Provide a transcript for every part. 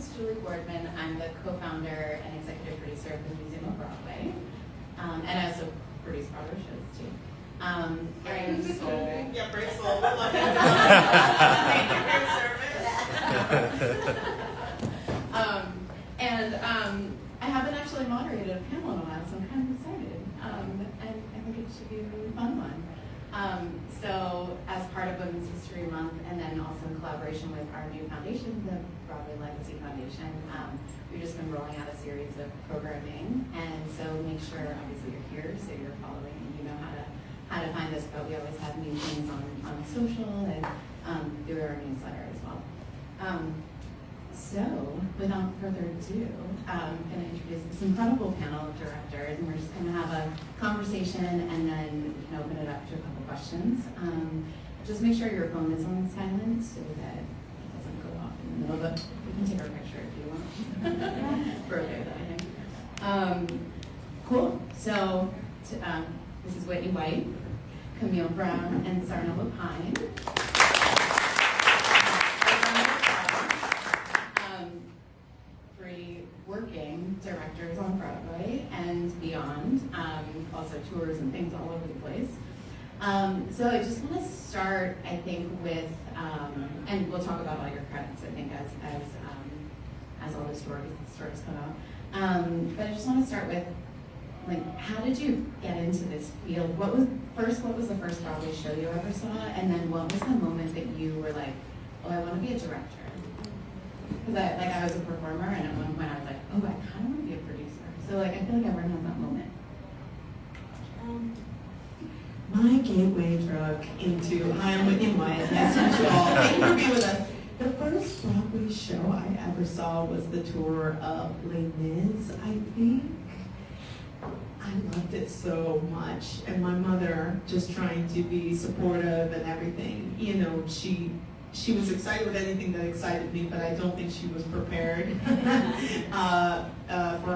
is Julie Boardman. I'm the co-founder and executive producer of the Museum of Broadway. And I also produce Broadway shows too. Brave Soul. Yeah, Brave Soul. We love it. Thank you for your service. I haven't actually moderated a panel in a while, so I'm kind of excited. And I think it should be a really fun one. So as part of Women's History Month, and then also in collaboration with our new foundation, the Broadway Legacy Foundation, we've just been rolling out a series of programming. And so make sure, obviously you're here, so you're following and you know how to find us, but we always have new things on social and through our newsletter as well. So without further ado, I'm going to introduce this incredible panel of directors, and we're just going to have a conversation and then we can open it up to a couple questions. Just make sure your phone is on silent so that it doesn't go off in the middle of it. We can take our picture if you want. We're okay with that, I think. Cool. So this is Whitney White, Camille Brown, and Sarna Lapine. Three working directors on Broadway and beyond, also tours and things all over the place. So I just want to start, I think, with, and we'll talk about all your credits, I think, as all the stories come out. But I just want to start with, like, how did you get into this field? What was the first Broadway show you ever saw? And then what was the moment that you were like, oh, I want to be a director? Because I was a performer, and at one point I was like, oh, I kind of want to be a producer. So I feel like everyone has that moment. My gateway drug into, hi, I'm Whitney White, nice to meet you all. Thank you for being with us. The first Broadway show I ever saw was the tour of Les Mis, I think. I loved it so much, and my mother, just trying to be supportive and everything, you know, she was excited with anything that excited me, but I don't think she was prepared for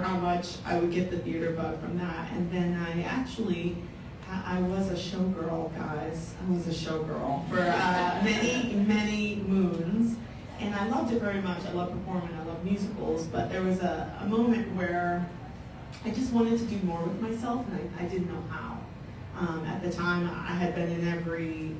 how much I would get the theater bug from that. And then I was a showgirl, guys. I was a showgirl for many moons. And I loved it very much. I love performing, I love musicals, but there was a moment where I just wanted to do more with myself, and I didn't know how. At the time, I had been in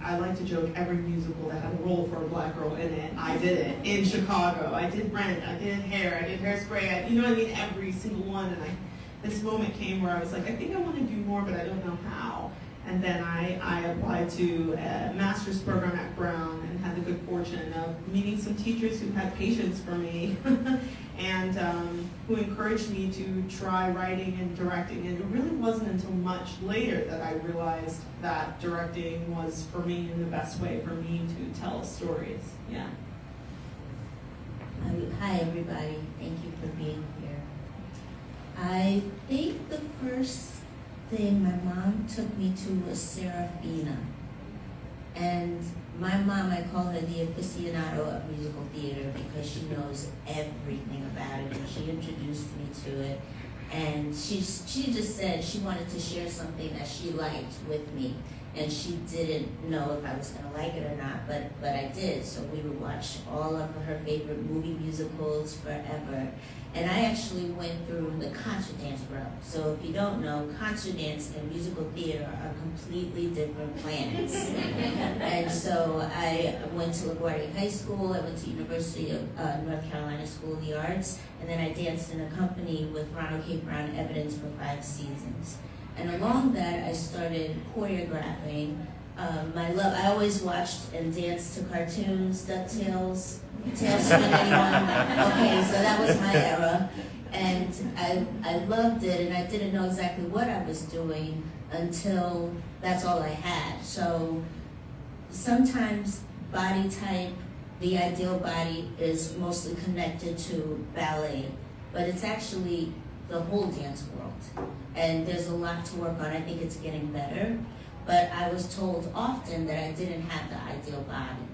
I like to joke, every musical that had a role for a black girl in it. I did it in Chicago. I did Rent, I did Hair, I did Hairspray, you know what I mean? Every single one. And this moment came where I was like, I think I want to do more, but I don't know how. And then I applied to a master's program at Brown and had the good fortune of meeting some teachers who had patience for me and who encouraged me to try writing and directing. And it really wasn't until much later that I realized that directing was, for me, the best way for me to tell stories. Yeah. Hi, everybody. Thank you for being here. I think the first thing my mom took me to was Serafina. And my mom, I call her the aficionado of musical theater because she knows everything about it, and she introduced me to it. And she just said she wanted to share something that she liked with me, and she didn't know if I was going to like it or not, but I did. So we would watch all of her favorite movie musicals forever. And I actually went through the concert dance route. So if you don't know, concert dance and musical theater are completely different planets. And so I went to LaGuardia High School, I went to University of North Carolina School of the Arts, and then I danced in a company with Ronald K. Brown Evidence for 5 seasons. And along that, I started choreographing. I always watched and danced to cartoons, DuckTales, Tailspin, anyone? Okay, so that was my era. And I loved it, and I didn't know exactly what I was doing until that's all I had. So sometimes body type, the ideal body, is mostly connected to ballet, but it's actually the whole dance world. And there's a lot to work on. I think it's getting better. But I was told often that I didn't have the ideal body.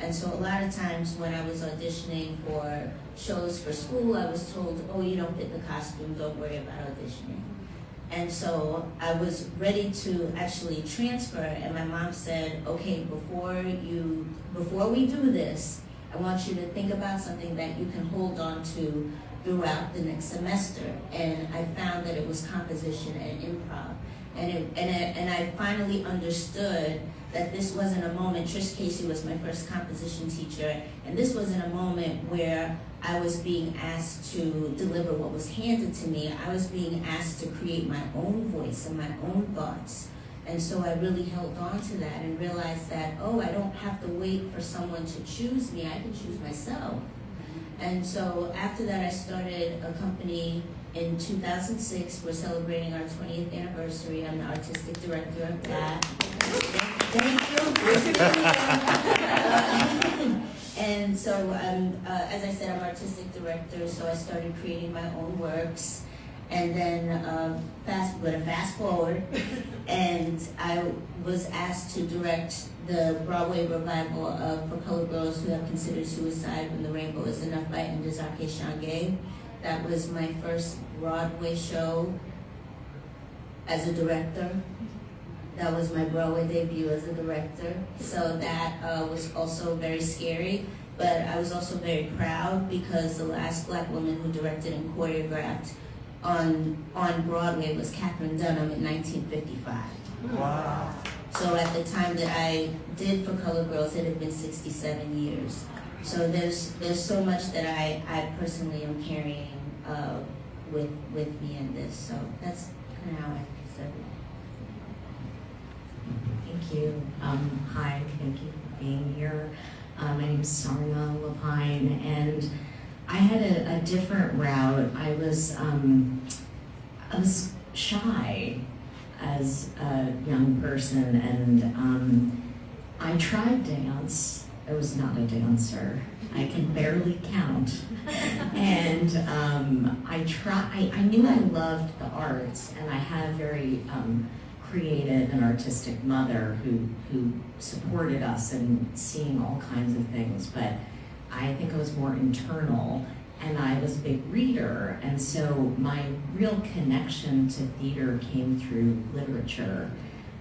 And so a lot of times when I was auditioning for shows for school, I was told, oh, you don't fit the costume, don't worry about auditioning. And so I was ready to actually transfer, and my mom said, okay, before we do this, I want you to think about something that you can hold on to throughout the next semester. And I found that it was composition and improv. And I finally understood that this wasn't a moment. Trish Casey was my first composition teacher, and this wasn't a moment where I was being asked to deliver what was handed to me. I was being asked to create my own voice and my own thoughts. And so I really held on to that and realized that, oh, I don't have to wait for someone to choose me. I can choose myself. And so after that, I started a company in 2006. We're celebrating our 20th anniversary. I'm the artistic director of that. Thank you. And so, as I said, I'm artistic director, so I started creating my own works. And then fast forward, and I was asked to direct the Broadway revival of For Colored Girls Who Have Considered Suicide When the Rainbow Is Enough by Ndizake Shange. That was my first Broadway show as a director. That was my Broadway debut as a director. So that was also very scary, but I was also very proud because the last Black woman who directed and choreographed on Broadway was Katherine Dunham in 1955. Wow. So at the time that I did For Colored Girls, it had been 67 years. So there's so much that I personally am carrying with me in this. So that's kind of how I said it. Thank you. Hi, thank you for being here. My name is Sarna Lapine, and I had a different route. I was shy as a young person, and I tried dance. I was not a dancer. I can barely count. And I knew I loved the arts, and I had a very creative and artistic mother who supported us in seeing all kinds of things, but I think I was more internal, and I was a big reader, and so my real connection to theater came through literature.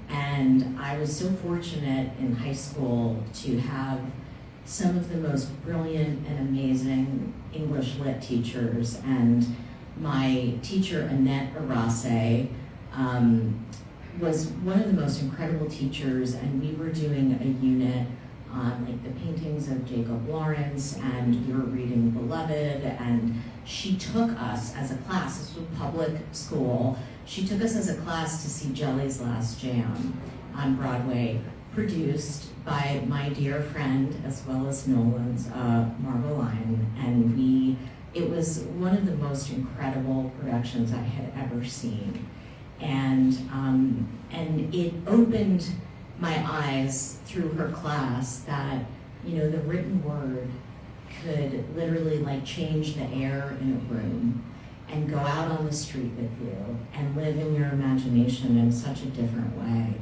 And I was so fortunate in high school to have some of the most brilliant and amazing English lit teachers, and my teacher, Annette Arase, was one of the most incredible teachers, and we were doing a unit on like the paintings of Jacob Lawrence, and we were reading Beloved, and she took us as a class, this was public school, she took us as a class to see Jelly's Last Jam on Broadway, produced by my dear friend as well as Nolan's, Margot Lyon, and it was one of the most incredible productions I had ever seen. And it opened my eyes through her class that, the written word could literally like change the air in a room and go out on the street with you and live in your imagination in such a different way.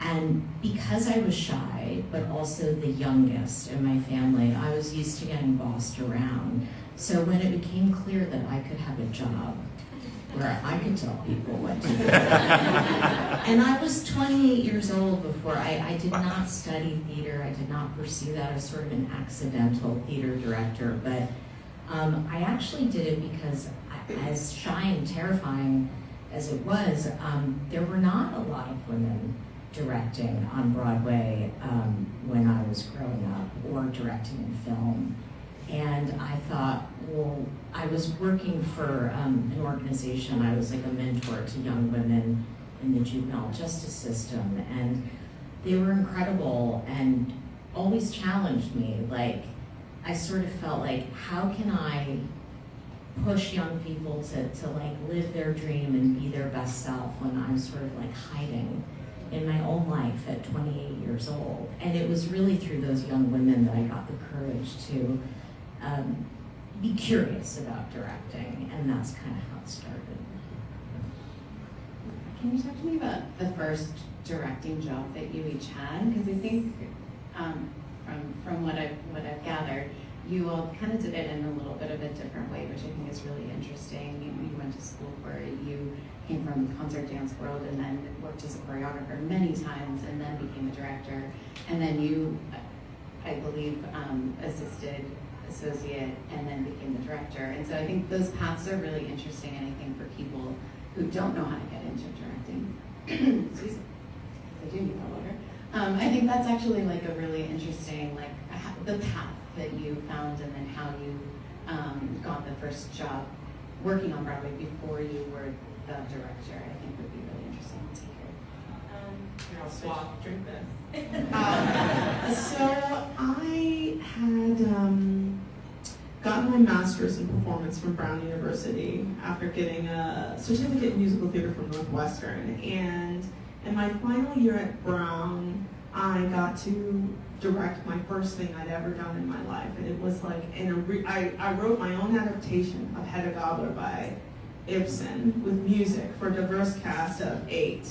And because I was shy, but also the youngest in my family, I was used to getting bossed around. So when it became clear that I could have a job where I could tell people what to do. And I was 28 years old before I did not study theater. I did not pursue that. I was sort of an accidental theater director. But I actually did it because as shy and terrifying as it was, there were not a lot of women directing on Broadway when I was growing up, or directing in film. And I thought, well, I was working for an organization. I was like a mentor to young women in the juvenile justice system, and they were incredible and always challenged me. Like, I sort of felt like, how can I push young people to like live their dream and be their best self when I'm sort of like hiding in my own life at 28 years old? And it was really through those young women that I got the courage to be curious about directing, and that's kind of how it started. Can you talk to me about the first directing job that you each had? Because I think from what I've gathered, you all kind of did it in a little bit of a different way, which I think is really interesting. You went to school for it. You came from the concert dance world and then worked as a choreographer many times and then became a director. And then you I believe, assisted associate, and then became the director. And so I think those paths are really interesting, and I think for people who don't know how to get into directing, excuse me, I do need that water. I think that's actually like a really interesting, like the path that you found, and then how you got the first job working on Broadway before you were the director. I think would be really interesting to hear. Here, I'll swap, drink this. So I had gotten my master's in performance from Brown University after getting a certificate in musical theater from Northwestern. And in my final year at Brown, I got to direct my first thing I'd ever done in my life. And it was like, I wrote my own adaptation of Hedda Gabler by Ibsen with music for a diverse cast of 8.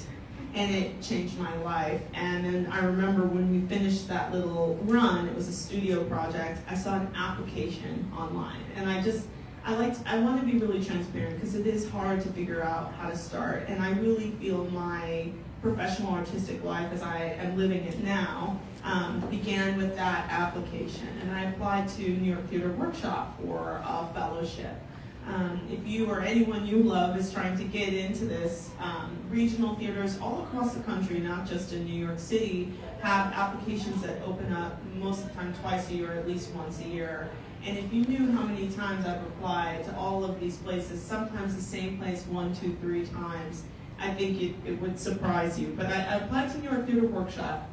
And it changed my life. And then I remember when we finished that little run, it was a studio project, I saw an application online. And I want to be really transparent because it is hard to figure out how to start. And I really feel my professional artistic life as I am living it now began with that application. And I applied to New York Theater Workshop for a fellowship. If you or anyone you love is trying to get into this, regional theaters all across the country, not just in New York City, have applications that open up most of the time twice a year, or at least once a year. And if you knew how many times I've applied to all of these places, sometimes the same place 1, 2, 3 times, I think it would surprise you. But I applied to New York Theater Workshop,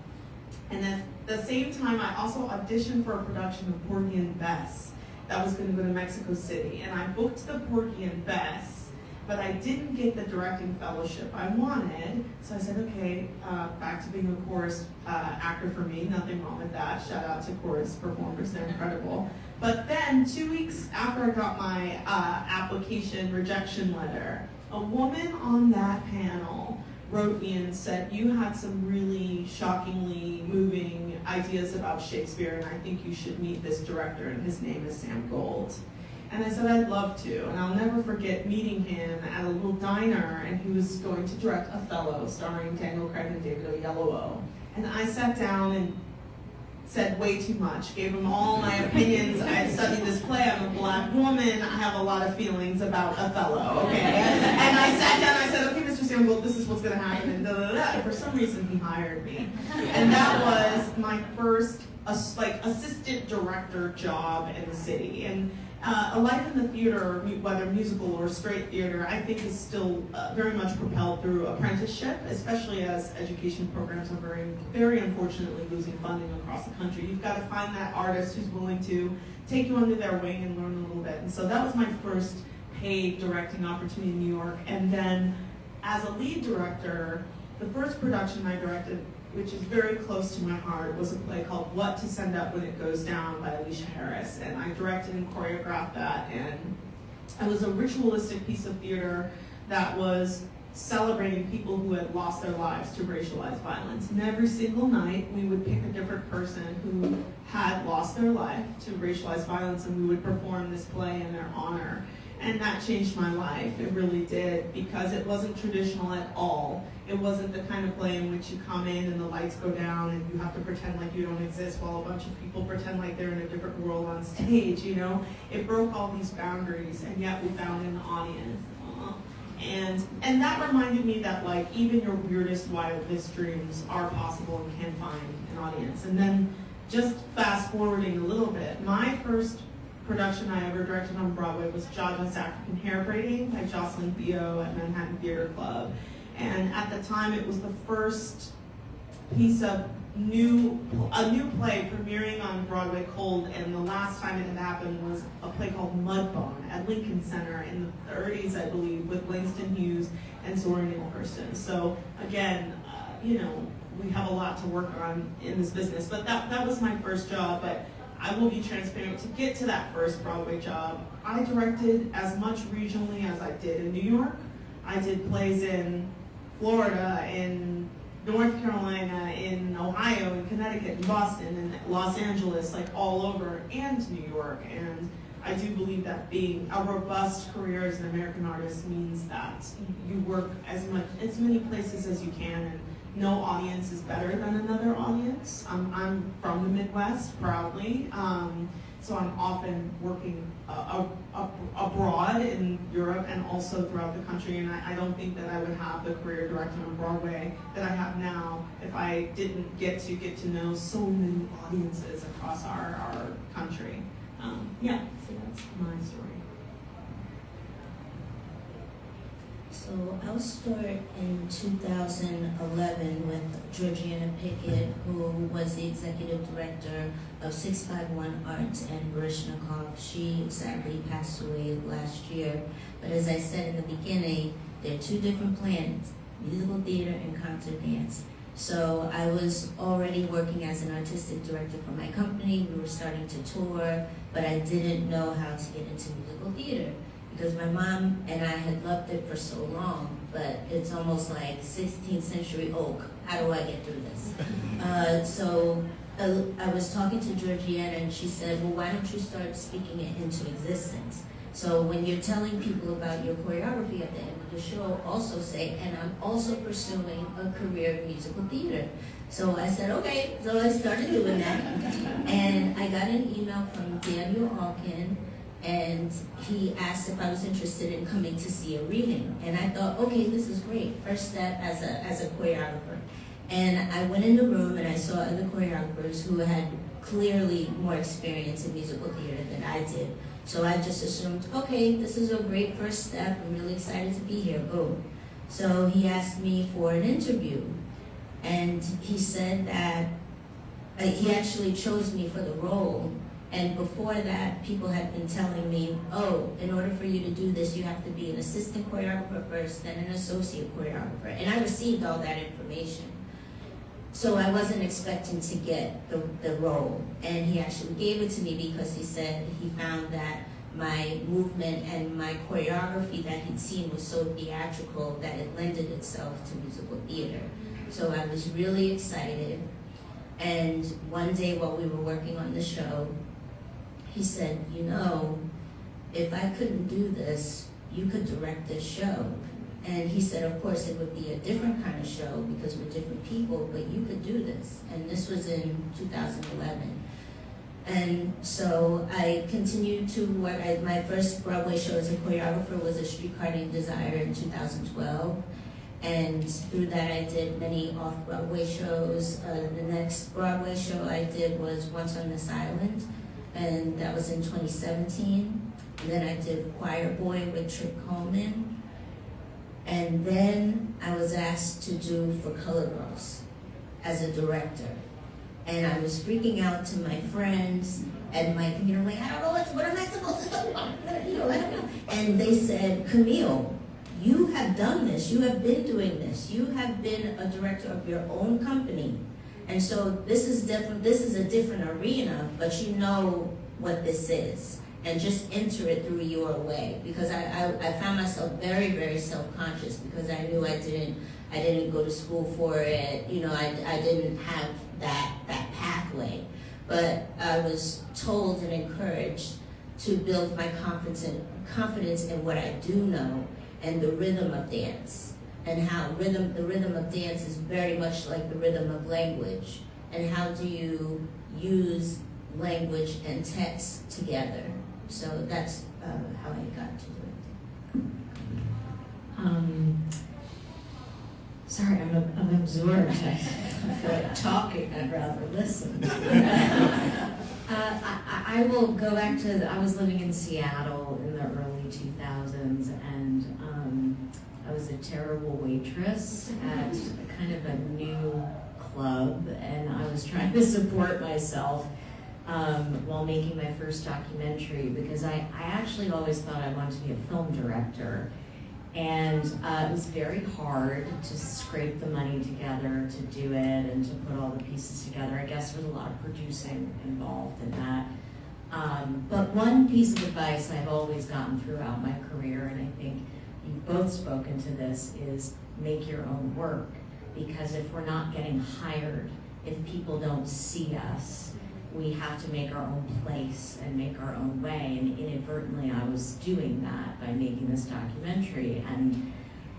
and at the same time I also auditioned for a production of Porgy and Bess that was going to go to Mexico City. And I booked the Porgy and Bess, but I didn't get the directing fellowship I wanted. So I said, okay, back to being a chorus actor for me, nothing wrong with that. Shout out to chorus performers, they're incredible. But then 2 weeks after I got my application rejection letter, a woman on that panel wrote me and said, you had some really shockingly moving ideas about Shakespeare, and I think you should meet this director, and his name is Sam Gold. And I said, I'd love to. And I'll never forget meeting him at a little diner, and he was going to direct Othello, starring Daniel Craig and David Oyelowo. And I sat down and said way too much, gave him all my opinions. I had studied this play, I'm a Black woman, I have a lot of feelings about Othello, okay? And I sat down and I said, okay, Mr. Sam Gold, this is what's gonna happen, and And for some reason, he hired me. And that was my first assistant director job in the city. And a life in the theater, whether musical or straight theater, I think is still very much propelled through apprenticeship, especially as education programs are very, very unfortunately losing funding across the country. You've got to find that artist who's willing to take you under their wing and learn a little bit. And so that was my first paid directing opportunity in New York. And then as a lead director, the first production I directed, which is very close to my heart, was a play called What to Send Up When It Goes Down by Alicia Harris. And I directed and choreographed that. And it was a ritualistic piece of theater that was celebrating people who had lost their lives to racialized violence. And every single night, we would pick a different person who had lost their life to racialized violence, and we would perform this play in their honor. And that changed my life, it really did, because it wasn't traditional at all. It wasn't the kind of play in which you come in and the lights go down and you have to pretend like you don't exist while a bunch of people pretend like they're in a different world on stage, you know? It broke all these boundaries, and yet we found an audience. And that reminded me that like even your weirdest, wildest dreams are possible and can find an audience. And then just fast forwarding a little bit, my first production I ever directed on Broadway was Jaja's African Hair Braiding by Jocelyn Theo at Manhattan Theater Club. And at the time, it was the first piece of a new play premiering on Broadway cold, and the last time it had happened was a play called Mudbone at Lincoln Center in the 30s, I believe, with Langston Hughes and Zora Neale Hurston. So again, we have a lot to work on in this business, but that was my first job. But I will be transparent, to get to that first Broadway job, I directed as much regionally as I did in New York. I did plays in Florida, in North Carolina, in Ohio, in Connecticut, in Boston, in Los Angeles, like all over, and New York. And I do believe that being a robust career as an American artist means that you work as many places as you can, and no audience is better than another audience. I'm from the Midwest, proudly, so I'm often working abroad in Europe and also throughout the country, and I don't think that I would have the career directing on Broadway that I have now if I didn't get to know so many audiences across our country. Yeah, so that's my story. So I'll start in 2011 with Georgiana Pickett, who was the executive director of 651 Arts and Baryshnikov. She sadly passed away last year. But as I said in the beginning, they're two different planets, musical theater and concert dance. So I was already working as an artistic director for my company. We were starting to tour, but I didn't know how to get into musical theater, because my mom and I had loved it for so long, but it's almost like 16th century oak. How do I get through this? So I was talking to Georgiana, and she said, well, why don't you start speaking it into existence? So when you're telling people about your choreography at the end of the show, also say, and I'm also pursuing a career in musical theater. So I said, okay. So I started doing that. And I got an email from Daniel Alkin, and he asked if I was interested in coming to see a reading. And I thought, okay, this is great. First step as a choreographer. And I went in the room and I saw other choreographers who had clearly more experience in musical theater than I did. So I just assumed, okay, this is a great first step. I'm really excited to be here. Boom. So he asked me for an interview. And he said that he actually chose me for the role. And before that, people had been telling me, oh, in order for you to do this, you have to be an assistant choreographer first, then an associate choreographer. And I received all that information. So I wasn't expecting to get the role. And he actually gave it to me because he said he found that my movement and my choreography that he'd seen was so theatrical that it lended itself to musical theater. So I was really excited. And one day while we were working on the show, he said, you know, if I couldn't do this, you could direct this show. And he said, of course, it would be a different kind of show because we're different people, but you could do this. And this was in 2011. And so I continued to work. My first Broadway show as a choreographer was A Streetcar Named Desire in 2012. And through that, I did many off-Broadway shows. The next Broadway show I did was Once on This Island, and that was in 2017. And then I did Choir Boy with Tripp Coleman. And then I was asked to do For Color Girls as a director. And I was freaking out to my friends and my community, like, I don't know what am I supposed to do? I don't know. And they said, Camille, you have done this. You have been doing this. You have been a director of your own company. And so this is different. This is a different arena, but you know what this is. And just enter it through your way. Because I found myself very, very self-conscious because I knew I didn't go to school for it. You know, I didn't have that pathway. But I was told and encouraged to build my confidence in what I do know and the rhythm of dance. And how the rhythm of dance is very much like the rhythm of language. And how do you use language and text together? So that's how I got to it. Sorry, I'm absorbed. I feel like talking. I'd rather listen. I will go back to, I was living in Seattle in the early 2000s, and I was a terrible waitress at kind of a new club, and I was trying to support myself while making my first documentary, because I actually always thought I wanted to be a film director. And it was very hard to scrape the money together to do it and to put all the pieces together. I guess there was a lot of producing involved in that. But one piece of advice I've always gotten throughout my career, and I think you've both spoken to this, is make your own work. Because if we're not getting hired, if people don't see us, we have to make our own place and make our own way. And inadvertently, I was doing that by making this documentary. And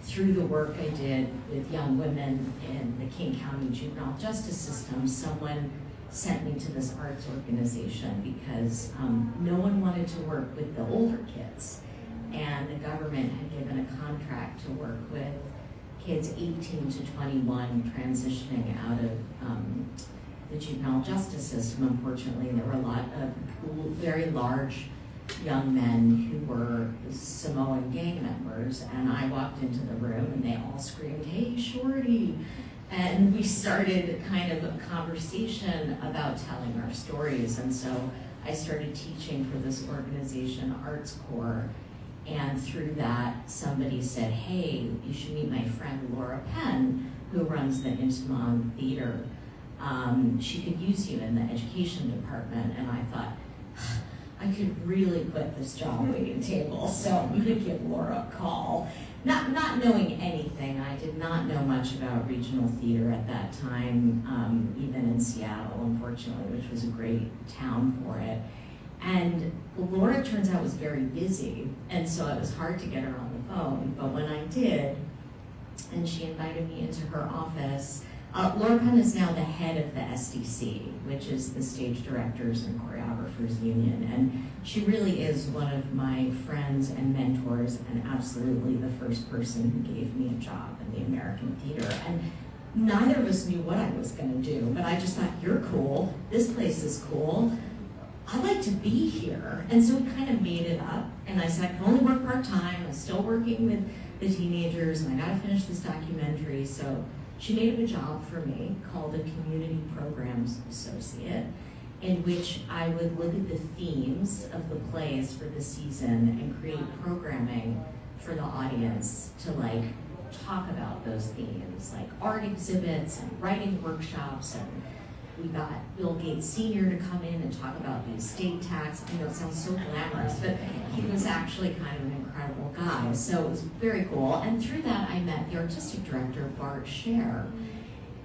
through the work I did with young women in the King County juvenile justice system, someone sent me to this arts organization because no one wanted to work with the older kids. And the government had given a contract to work with kids 18 to 21 transitioning out of the juvenile justice system. Unfortunately, there were a lot of very large young men who were Samoan gang members, and I walked into the room and they all screamed, "Hey, Shorty!" And we started kind of a conversation about telling our stories. And so I started teaching for this organization, Arts Corps, and through that somebody said, "Hey, you should meet my friend Laura Penn, who runs the Intiman Theater. She could use you in the education department." And I thought, I could really quit this job waiting table, so I'm gonna give Laura a call. Not knowing anything, I did not know much about regional theater at that time, even in Seattle, unfortunately, which was a great town for it. And Laura, turns out, was very busy, and so it was hard to get her on the phone. But when I did, and she invited me into her office, Laura Penn is now the head of the SDC, which is the Stage Directors and Choreographers Union. And she really is one of my friends and mentors, and absolutely the first person who gave me a job in the American theater. And neither of us knew what I was gonna do, but I just thought, "You're cool, this place is cool, I'd like to be here." And so we kind of made it up, and I said, "I can only work part-time, I'm still working with the teenagers, and I gotta finish this documentary." So she made up a job for me called a Community Programs Associate, in which I would look at the themes of the plays for the season and create programming for the audience to talk about those themes, like art exhibits and writing workshops. And we got Bill Gates Sr. to come in and talk about the estate tax. I know it sounds so glamorous, but he was actually kind of an incredible guy. So it was very cool. And through that, I met the artistic director, Bart Scher.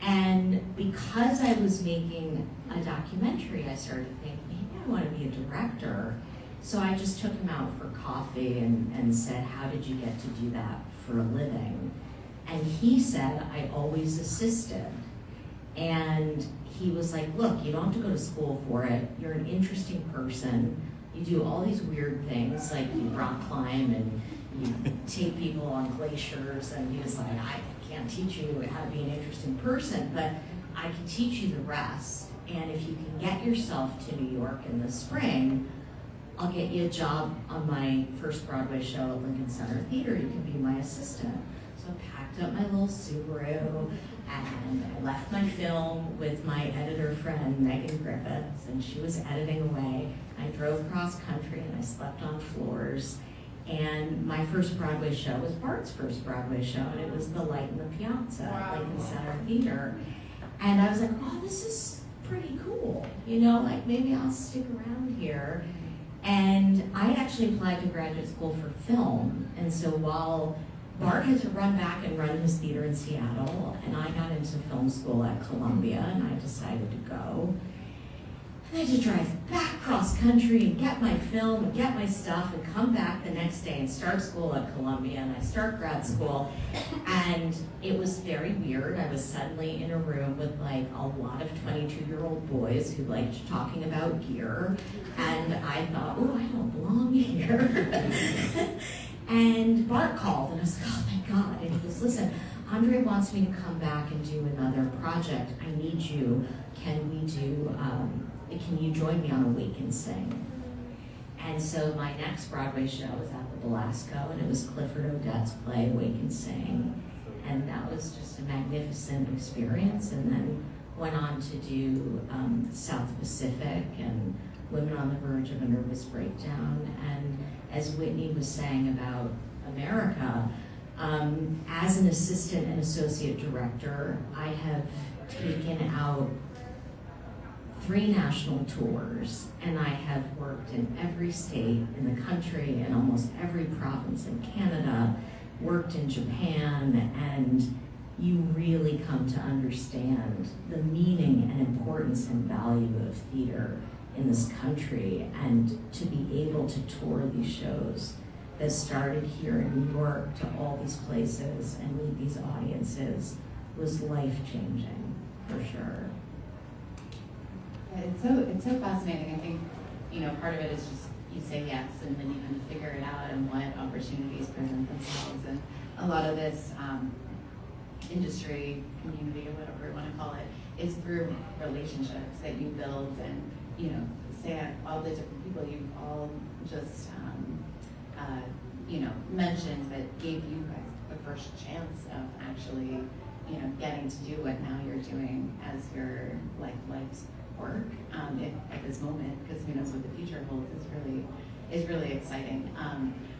And because I was making a documentary, I started thinking, maybe I want to be a director. So I just took him out for coffee and said, "How did you get to do that for a living?" And he said, "I always assisted." And he was like, "Look, you don't have to go to school for it. You're an interesting person. You do all these weird things, like you rock climb and you take people on glaciers." And he was like, "I can't teach you how to be an interesting person, but I can teach you the rest. And if you can get yourself to New York in the spring, I'll get you a job on my first Broadway show at Lincoln Center Theater. You can be my assistant." So I packed up my little Subaru and I left my film with my editor friend, Megan Griffiths, and she was editing away. I drove cross country and I slept on floors. And my first Broadway show was Bart's first Broadway show, and it was The Light in the Piazza at Lincoln Center Theater. And I was like, "Oh, this is pretty cool. Maybe I'll stick around here." And I actually applied to graduate school for film. And so while Bart had to run back and run his theater in Seattle, and I got into film school at Columbia, and I decided to go. And I had to drive back cross country and get my film and get my stuff and come back the next day and start school at Columbia, and I start grad school. And it was very weird. I was suddenly in a room with a lot of 22-year-old boys who liked talking about gear. And I thought, "Oh, I don't belong here." And Bart called, and I was like, "Oh, thank God." And he goes, "Listen, Andre wants me to come back and do another project. I need you. Can you join me on Awake and Sing?" And so my next Broadway show was at the Belasco, and it was Clifford Odets' play, Awake and Sing. And that was just a magnificent experience. And then went on to do South Pacific and Women on the Verge of a Nervous Breakdown. And as Whitney was saying about America, as an assistant and associate director, I have taken out 3 national tours, and I have worked in every state in the country and almost every province in Canada, worked in Japan, and you really come to understand the meaning and importance and value of theater in this country. And to be able to tour these shows that started here in New York to all these places and meet these audiences was life-changing, for sure. It's so fascinating. I think, part of it is just you say yes and then you kind of figure it out and what opportunities present themselves. And a lot of this industry, community, or whatever you want to call it, is through relationships that you build and, say all the different people you've all just, mentioned that gave you guys the first chance of actually, getting to do what now you're doing as your life's work at this moment, because who knows what the future holds is really exciting.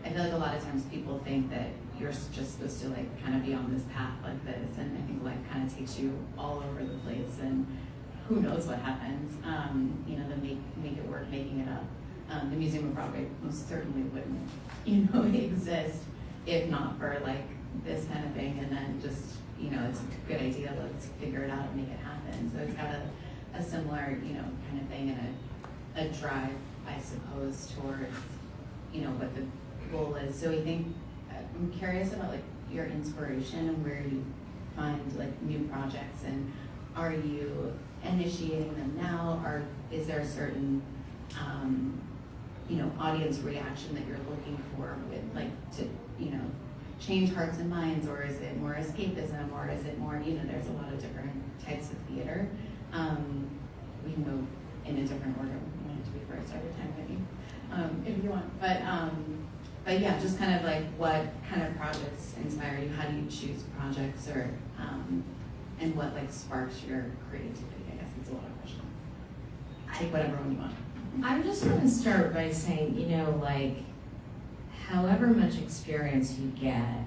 I feel like a lot of times people think that you're just supposed to kind of be on this path like this, and I think life kind of takes you all over the place, and who knows what happens. Then make it work, making it up. The Museum of Broadway most certainly wouldn't, exist if not for this kind of thing, and then just, it's a good idea, let's figure it out and make it happen. So it's got a similar, kind of thing, and a drive, I suppose, towards, what the goal is. So I think, I'm curious about your inspiration and where you find new projects, and are you initiating them now, or is there a certain, audience reaction that you're looking for with to, change hearts and minds, or is it more escapism, or is it more, there's a lot of different types of theater. We can go in a different order. We want it to be first every time, maybe, if you want. But yeah, just kind of what kind of projects inspire you? How do you choose projects, or and what sparks your creativity? I guess it's a lot of questions. Take whatever one you want. I'm just going to start by saying, however much experience you get,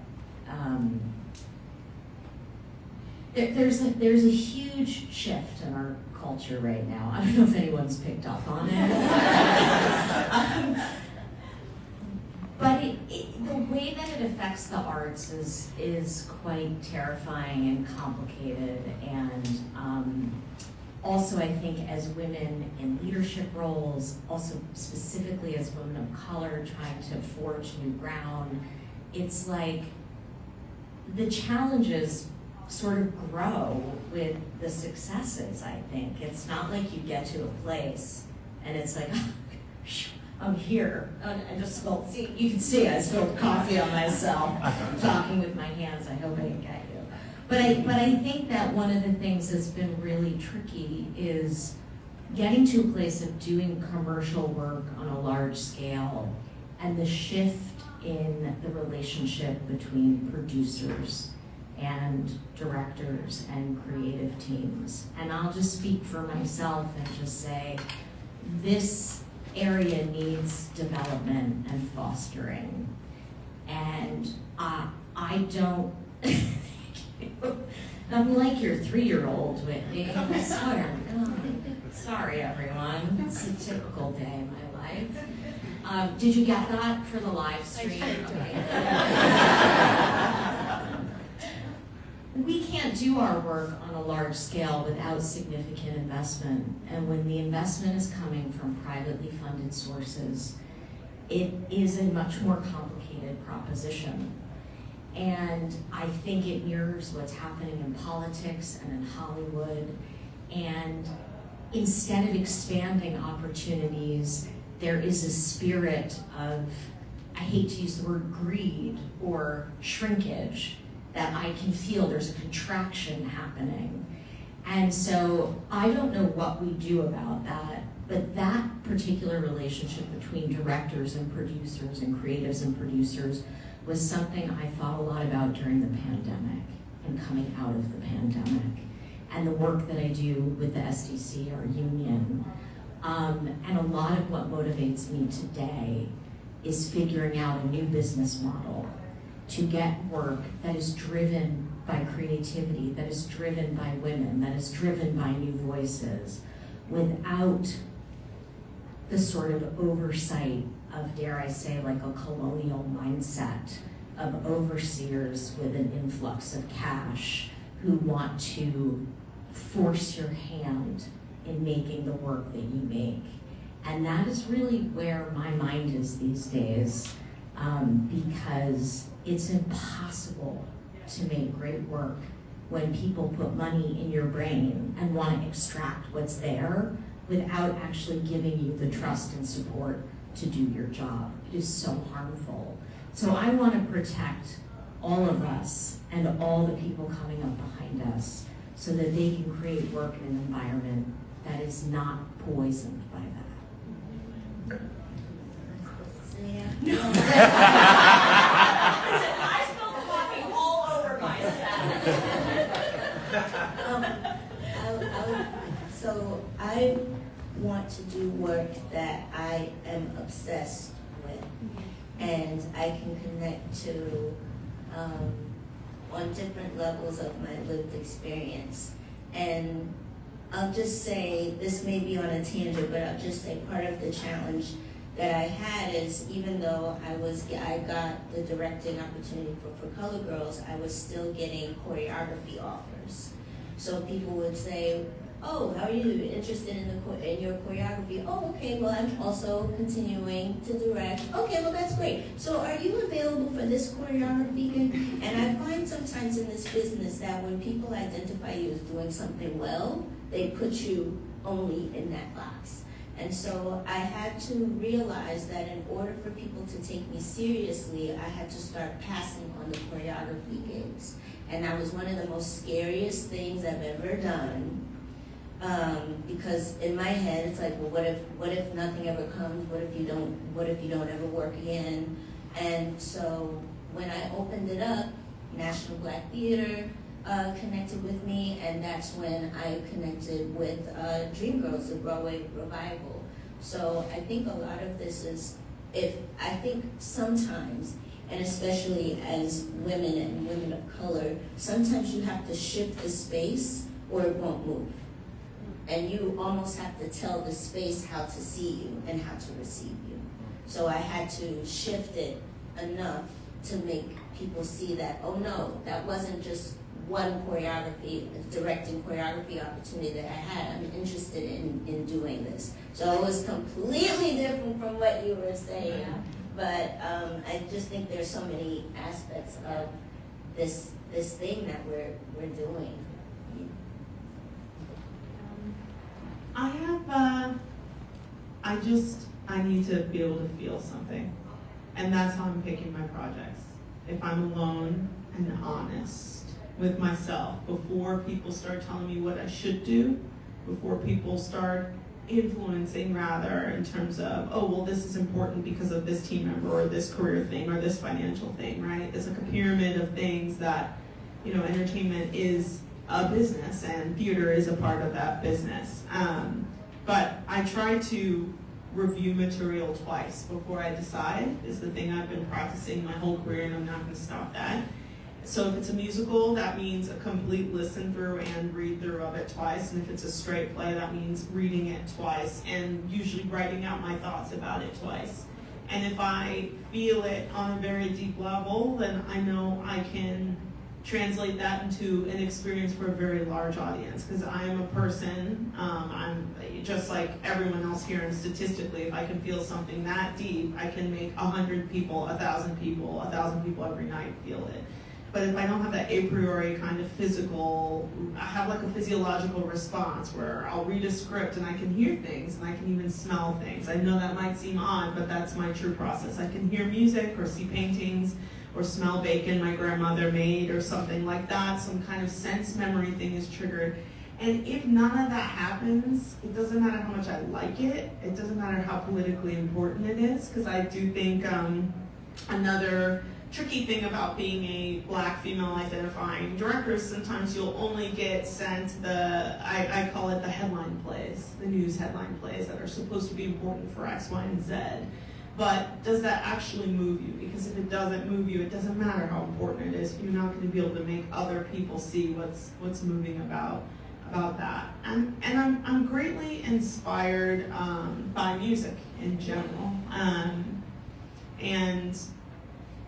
there's a huge shift in our culture right now. I don't know if anyone's picked up on it. But the way that it affects the arts is quite terrifying and complicated, and also I think as women in leadership roles, also specifically as women of color trying to forge new ground, it's the challenges sort of grow with the successes, I think. It's not like you get to a place and it's I'm here. I just spilled, you can see I spilled coffee on myself, talking with my hands. I hope I didn't get you. But I think that one of the things that's been really tricky is getting to a place of doing commercial work on a large scale, and the shift in the relationship between producers and directors and creative teams. And I'll just speak for myself and just say, this area needs development and fostering. And I don't, I'm like your 3-year-old, Whitney, I swear. Sorry everyone, it's a typical day in my life. Did you get that for the live stream? We can't do our work on a large scale without significant investment. And when the investment is coming from privately funded sources, it is a much more complicated proposition. And I think it mirrors what's happening in politics and in Hollywood. And instead of expanding opportunities, there is a spirit of, I hate to use the word greed or shrinkage, that I can feel. There's a contraction happening. And so I don't know what we do about that, but that particular relationship between directors and producers and creatives and producers was something I thought a lot about during the pandemic and coming out of the pandemic, and the work that I do with the SDC, our union. And a lot of what motivates me today is figuring out a new business model to get work that is driven by creativity, that is driven by women, that is driven by new voices, without the sort of oversight of, dare I say, like a colonial mindset of overseers with an influx of cash who want to force your hand in making the work that you make. And that is really where my mind is these days. because it's impossible to make great work when people put money in your brain and want to extract what's there without actually giving you the trust and support to do your job. It is so harmful. So I want to protect all of us and all the people coming up behind us so that they can create work in an environment that is not poisoned by that. I spilled coffee all over myself. So I want to do work that I am obsessed with, and I can connect to on different levels of my lived experience. And I'll just say, this may be on a tangent, but I'll just say part of the challenge that I had is, even though I got the directing opportunity for Color Girls, I was still getting choreography offers. So people would say, oh, how are you interested in your choreography? Oh, okay, well, I'm also continuing to direct. Okay, well, that's great. So are you available for this choreography gig? And I find sometimes in this business that when people identify you as doing something well, they put you only in that box. And so I had to realize that in order for people to take me seriously, I had to start passing on the choreography gigs. And that was one of the most scariest things I've ever done. Because in my head it's like, well, what if nothing ever comes? What if you don't ever work again? And so when I opened it up, National Black Theater connected with me, and that's when I connected with Dreamgirls, the Broadway revival. So I think a lot of this is, I think sometimes, and especially as women and women of color, sometimes you have to shift the space or it won't move. And you almost have to tell the space how to see you and how to receive you. So I had to shift it enough to make people see that, oh no, that wasn't just one directing choreography opportunity that I had. I'm interested in doing this. So it was completely different from what you were saying. Yeah. But I just think there's so many aspects of this thing that we're doing. I need to be able to feel something. And that's how I'm picking my projects. If I'm alone and honest with myself, before people start telling me what I should do, before people start influencing rather in terms of, oh, well, this is important because of this team member or this career thing or this financial thing, right? It's like a pyramid of things that, entertainment is a business and theater is a part of that business. But I try to review material twice before I decide, is the thing I've been practicing my whole career, and I'm not going to stop that. So if it's a musical, that means a complete listen through and read through of it twice. And if it's a straight play, that means reading it twice and usually writing out my thoughts about it twice. And if I feel it on a very deep level, then I know I can translate that into an experience for a very large audience, because I am a person, I'm just like everyone else here, and statistically, if I can feel something that deep, I can make 100 people, 1,000 people every night feel it. But if I don't have that a priori kind of physical, I have like a physiological response where I'll read a script and I can hear things and I can even smell things. I know that might seem odd, but that's my true process. I can hear music or see paintings or smell bacon my grandmother made or something like that. Some kind of sense memory thing is triggered. And if none of that happens, it doesn't matter how much I like it. It doesn't matter how politically important it is, because I do think another tricky thing about being a Black female identifying director is sometimes you'll only get sent I call it the headline plays, the news headline plays that are supposed to be important for X, Y, and Z. But does that actually move you? Because if it doesn't move you, it doesn't matter how important it is. You're not going to be able to make other people see what's moving about that. And I'm greatly inspired by music in general. And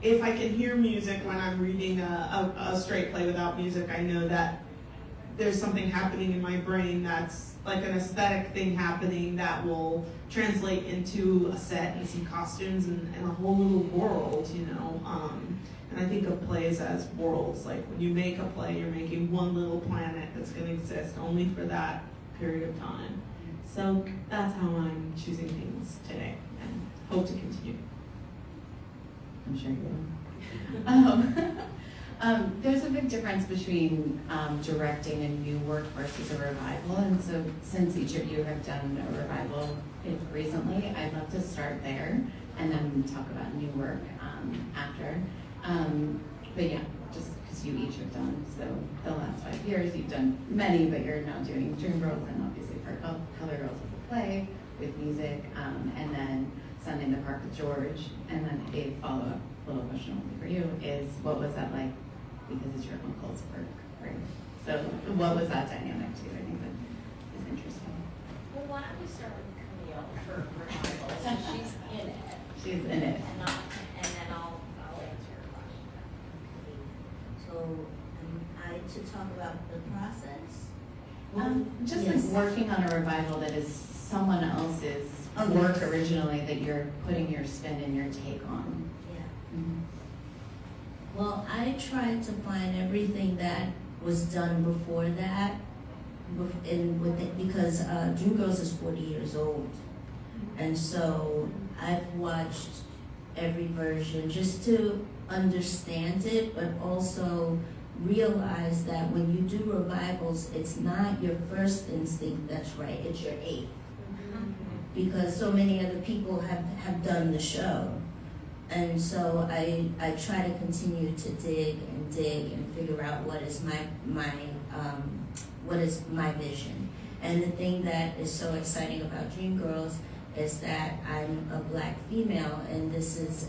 if I can hear music when I'm reading a straight play without music, I know that there's something happening in my brain that's like an aesthetic thing happening that will translate into a set and some costumes and a whole little world, you know. And I think of plays as worlds. Like when you make a play, you're making one little planet that's going to exist only for that period of time. So that's how I'm choosing things today, and hope to continue. I'm sure you will. There's a big difference between directing a new work versus a revival, and so since each of you have done a revival recently, I'd love to start there and then talk about new work after. But yeah, just because you each have done, so the last 5 years you've done many, but you're now doing Dreamgirls and obviously for Color Girls as a play with music, and then Sunday in the Park with George, and then a follow-up little question only for you is, what was that like? Because it's your uncle's work, right? So what was that dynamic too? I think that is interesting. Well, why don't we start with Camille for revival, since she's in it. She's in it. And then I'll answer your question. So, I to talk about the process? Just Yes. like working on a revival that is someone else's Okay. work originally that you're putting your spin and your take on. Yeah. Mm-hmm. Well, I tried to find everything that was done before that, because Dreamgirls is 40 years old, and so I've watched every version just to understand it, but also realize that when you do revivals, it's not your first instinct that's right, it's your eighth. Because so many other people have done the show. And so I try to continue to dig and figure out what is my vision. And the thing that is so exciting about Dreamgirls is that I'm a Black female, and this is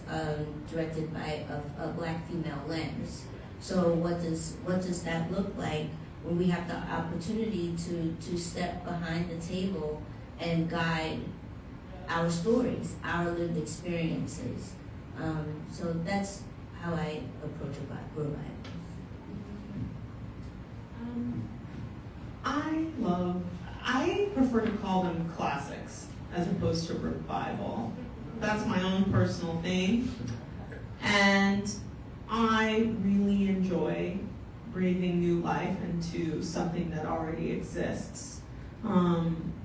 directed by a Black female lens. So what does that look like when we have the opportunity to step behind the table and guide our stories, our lived experiences? So that's how I approach revivals. I prefer to call them classics as opposed to revival. That's my own personal thing. And I really enjoy breathing new life into something that already exists.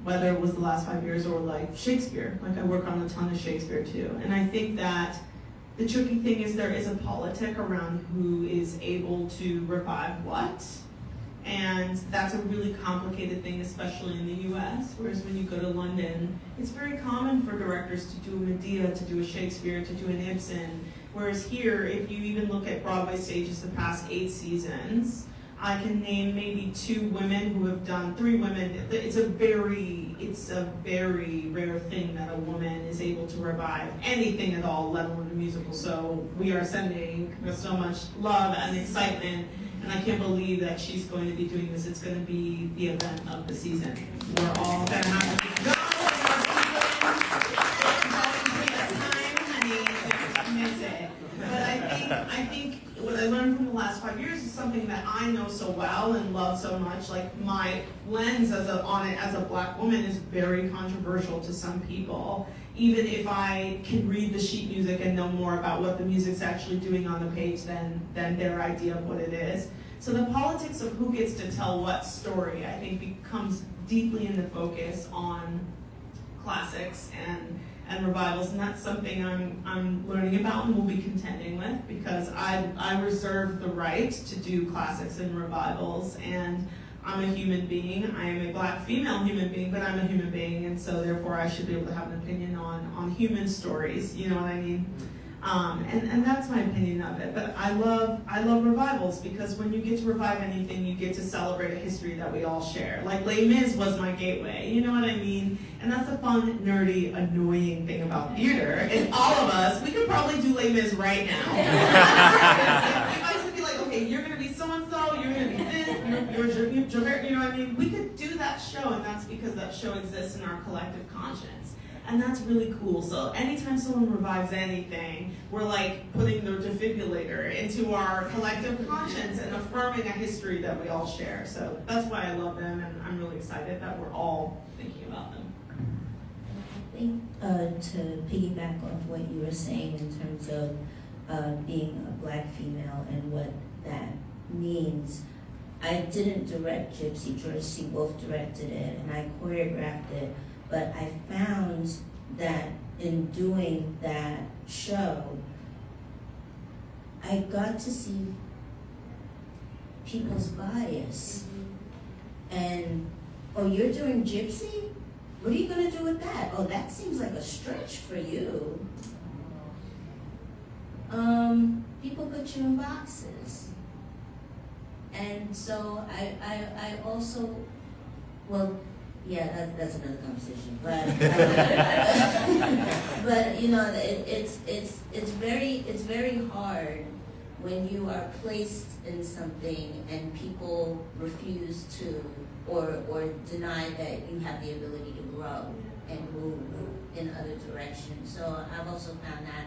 Whether it was the last 5 years or like Shakespeare. Like I work on a ton of Shakespeare too. And I think that the tricky thing is there is a politic around who is able to revive what. And that's a really complicated thing, especially in the US. Whereas when you go to London, it's very common for directors to do a Medea, to do a Shakespeare, to do an Ibsen. Whereas here, if you even look at Broadway stages the past 8 seasons, I can name maybe 2 women who have done, 3 women. It's a very rare thing that a woman is able to revive anything at all, let alone a musical. So we are sending with so much love and excitement, and I can't believe that she's going to be doing this. It's going to be the event of the season. We're all going to have to go. Miss it. But I think what I learned from the last 5 years is something that I know so well and love so much. Like my lens on it as a Black woman is very controversial to some people. Even if I can read the sheet music and know more about what the music's actually doing on the page than their idea of what it is. So the politics of who gets to tell what story, I think, becomes deeply in the focus on classics and revivals, and that's something I'm learning about and will be contending with, because I reserve the right to do classics and revivals, and I'm a human being. I am a Black female human being, but I'm a human being, and so therefore I should be able to have an opinion on human stories, you know what I mean? And that's my opinion of it. But I love revivals, because when you get to revive anything, you get to celebrate a history that we all share. Like Les Mis was my gateway, you know what I mean? And that's the fun, nerdy, annoying thing about theater, is all of us, we could probably do Les Mis right now. We might just be like, okay, you're gonna be so-and-so, you're gonna be this, you're you know what I mean? We could do that show, and that's because that show exists in our collective conscience. And that's really cool. So anytime someone revives anything, we're like putting the defibrillator into our collective conscience and affirming a history that we all share. So that's why I love them, and I'm really excited that we're all thinking about them. I think to piggyback off what you were saying in terms of being a Black female and what that means, I didn't direct Gypsy. George C. Wolfe directed it, and I choreographed it. But I found that in doing that show, I got to see people's bias. And, oh, you're doing Gypsy? What are you going to do with that? Oh, that seems like a stretch for you. People put you in boxes. And so I also, well, yeah, that's another conversation. But but you know, it's very hard when you are placed in something and people refuse to or deny that you have the ability to grow and move in other directions. So I've also found that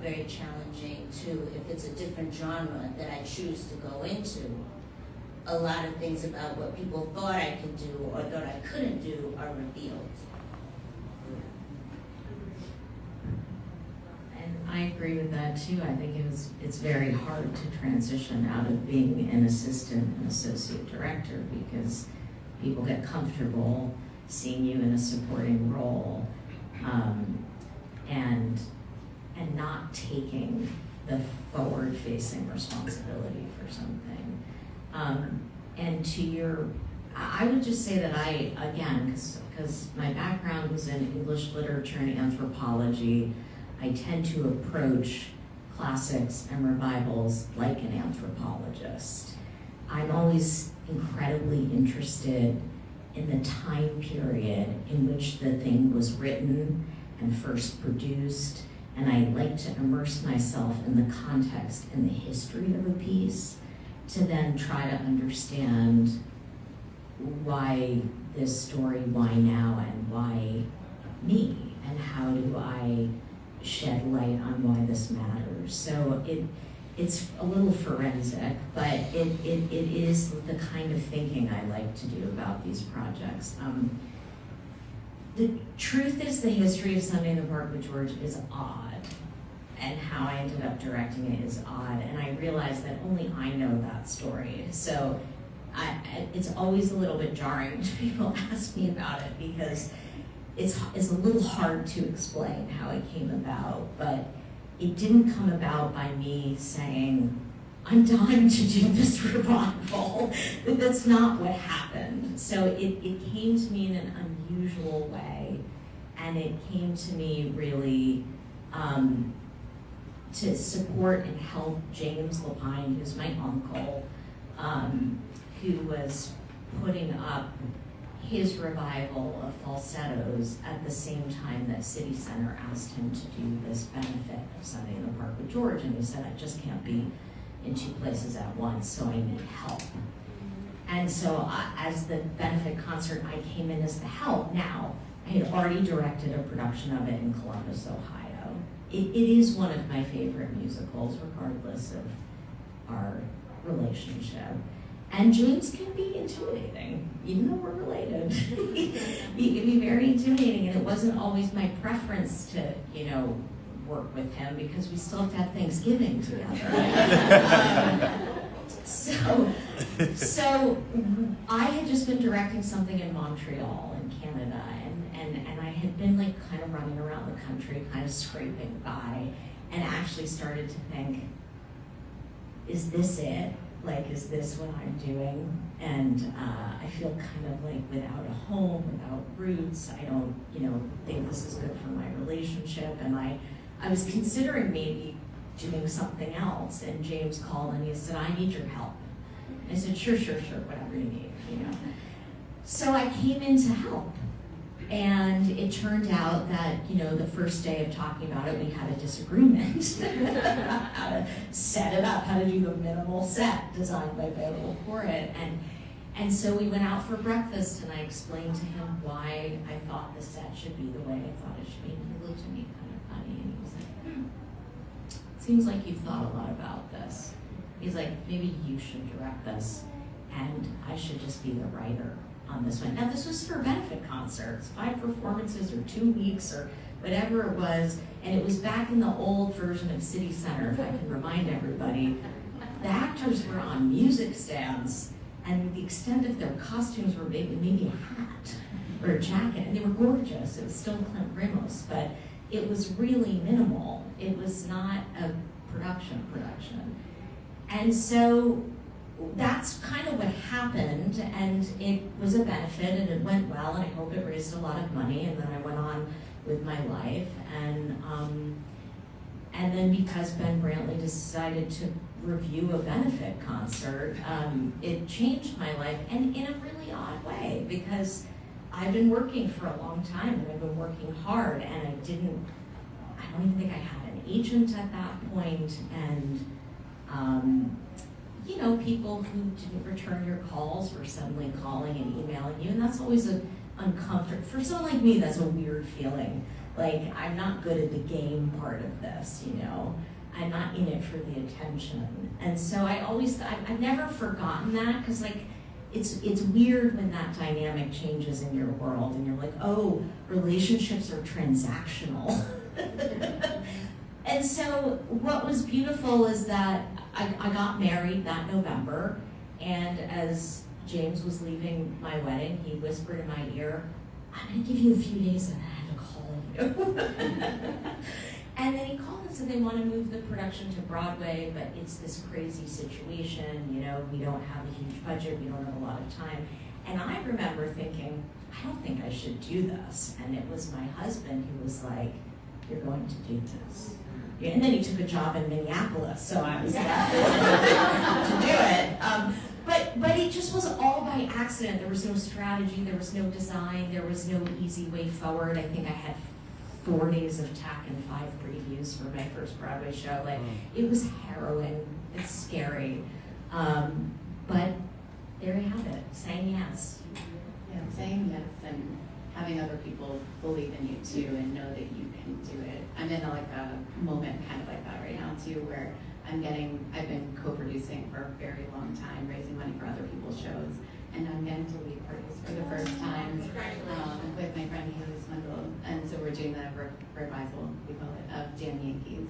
very challenging too. If it's a different genre that I choose to go into, a lot of things about what people thought I could do or thought I couldn't do are revealed. And I agree with that too. I think it's very hard to transition out of being an assistant and associate director because people get comfortable seeing you in a supporting role and not taking the forward-facing responsibility for something. And to your, I would just say that I, again, because my background was in English literature and anthropology, I tend to approach classics and revivals like an anthropologist. I'm always incredibly interested in the time period in which the thing was written and first produced, and I like to immerse myself in the context and the history of a piece to then try to understand why this story, why now, and why me, and how do I shed light on why this matters. So it's a little forensic, but it is the kind of thinking I like to do about these projects. The truth is the history of Sunday in the Park with George is odd, and how I ended up directing it is odd, and I realized that only I know that story. So it's always a little bit jarring when people ask me about it because it's a little hard to explain how it came about, but it didn't come about by me saying, I'm dying to do this revival. That's not what happened. So it came to me in an unusual way, and it came to me really to support and help James Lapine, who's my uncle, who was putting up his revival of falsettos at the same time that City Center asked him to do this benefit of Sunday in the Park with George, and he said, I just can't be in two places at once, so I need help. And so as the benefit concert, I came in as the help. Now, I had already directed a production of it in Columbus, Ohio. It is one of my favorite musicals, regardless of our relationship. And James can be intimidating, even though we're related. He can be very intimidating, and it wasn't always my preference to, work with him because we still have to have Thanksgiving together. So I had just been directing something in Montreal in Canada, and I had been kind of running around the country, kind of scraping by, and actually started to think, is this it? Is this what I'm doing? And I feel kind of without a home, without roots. I don't, think this is good for my relationship. And I was considering maybe doing something else. And James called and he said, I need your help. I said, sure, whatever you need, So I came in to help. And it turned out that, the first day of talking about it, we had a disagreement how to set it up, how to do the minimal set designed by Bill for it. And so we went out for breakfast, and I explained to him why I thought the set should be the way I thought it should be. And he looked at me kind of funny, and he was like, seems like you've thought a lot about this. He's like, maybe you should direct this, and I should just be the writer on this one. Now, this was for benefit concerts, 5 performances or 2 weeks or whatever it was, and it was back in the old version of City Center, if I can remind everybody. The actors were on music stands, and the extent of their costumes were maybe a hat or a jacket, and they were gorgeous. It was still Clint Ramos, but it was really minimal. It was not a production. And so that's kind of what happened, and it was a benefit, and it went well, and I hope it raised a lot of money, and then I went on with my life, and then because Ben Brantley decided to review a benefit concert, it changed my life, and in a really odd way, because I've been working for a long time, and I've been working hard, and I don't even think I had an agent at that point, and people who didn't return your calls were suddenly calling and emailing you, and that's always uncomfortable. For someone like me, that's a weird feeling. Like, I'm not good at the game part of this, I'm not in it for the attention. And so I've never forgotten that, because it's weird when that dynamic changes in your world, and you're like, oh, relationships are transactional. And so what was beautiful is that I got married that November, and as James was leaving my wedding, he whispered in my ear, I'm gonna give you a few days and I have to call you. And then he called and said they want to move the production to Broadway, but it's this crazy situation, we don't have a huge budget, we don't have a lot of time. And I remember thinking, I don't think I should do this. And it was my husband who was like, you're going to do this. And then he took a job in Minneapolis, so I was left to do it. But it just was all by accident. There was no strategy, there was no design, there was no easy way forward. I think I had 4 days of tack and 5 previews for my first Broadway show. It was harrowing, it's scary. But there you have it, saying yes. Yeah, saying yes and having other people believe in you too and know that you can do it. I'm in a moment kind of like that right now too, where I've been co-producing for a very long time, raising money for other people's shows, and I'm getting to lead produce for the first time with my friend Haley Swindle, and so we're doing the revival, we call it, of Damn Yankees.